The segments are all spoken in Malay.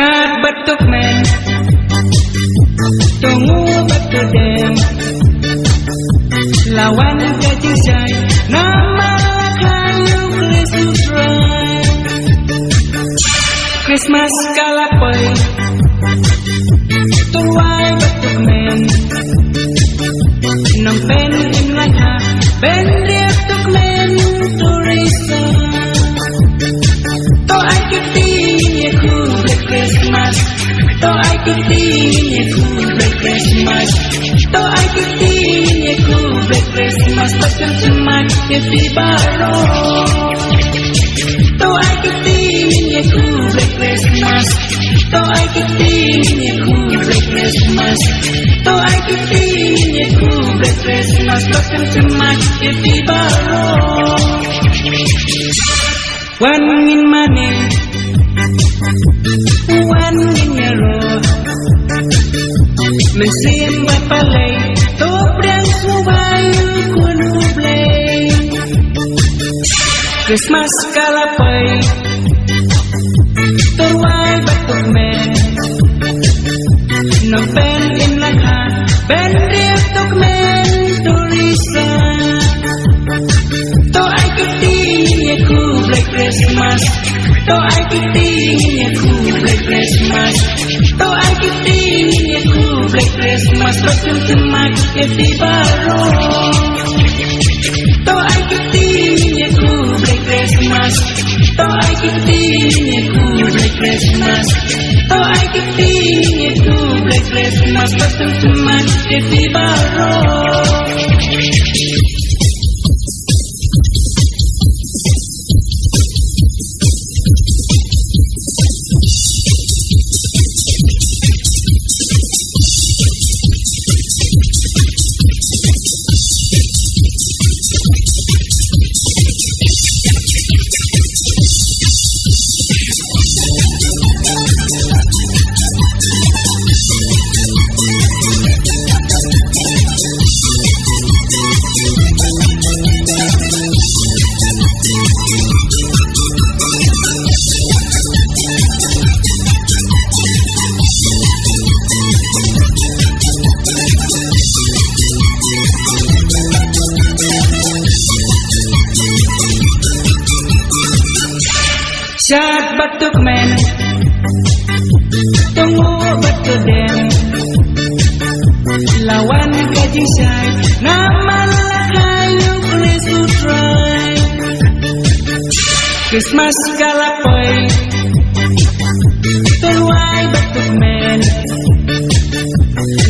Syarat batuk men Tunggu batu dem Lawan gaji syai Nama kayu Christmas ride Christmas kalapai Tuai batuk men Nong pen im laka Ben riak tuk men Turisa To ai kiti Nyeku Black Christmas To ai kiti Nyeku Black Christmas To ai kiti Nyeku Black Christmas Pakan semak Kiti baro To ai kiti Nyeku Black Christmas To ai kiti Nyeku Black Christmas To ai kiti Nyeku Black Christmas Pakan semak Kiti baro One in money One in euro Mesin bapalay Tobrang subayo kunublay Christmas kalapay Turway batuk men No pen in laka Ben riak tuk men Turisa To ay kiti Nyeku Black Christmas To ay kiti Nyeku Black Christmas To ay kiti Nyeku Black Christmas Pakan semak Kiti baro To ay kiti Nyeku Black Christmas To ay kiti Nyeku Black Christmas To ay kiti Nyeku Black Christmas Pakan semak Kiti baro Syarat batuk men Tunggu batu dem Lawan gaji syai Nama kayu Christmas ride Christmas kalapay Turway batuk men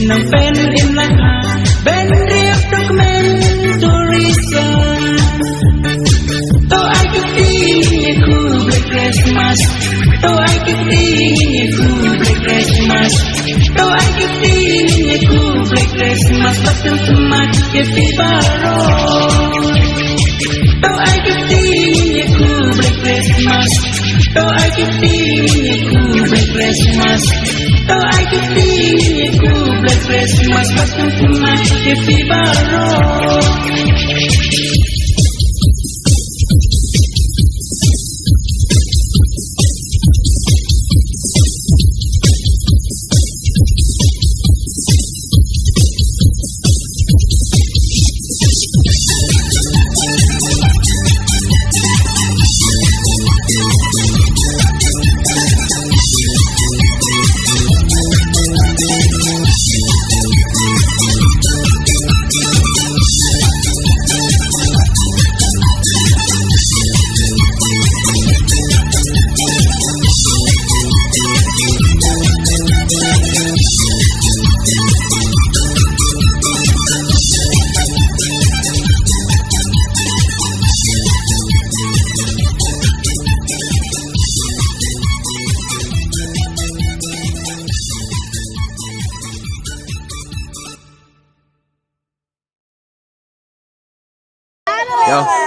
Nang pen im laka Ben riak tuk men Turisa To ay kiti Nyeku Black Christmas To ay kiti Nyeku Black Christmas To ay kiti Nyeku Black Christmas Pakan semak Kiti baro To ay kiti Nyeku Black Christmas To ay kiti Nyeku Black Christmas To ay kiti Nyeku Black Christmas Pakan semak Kiti baro Yo.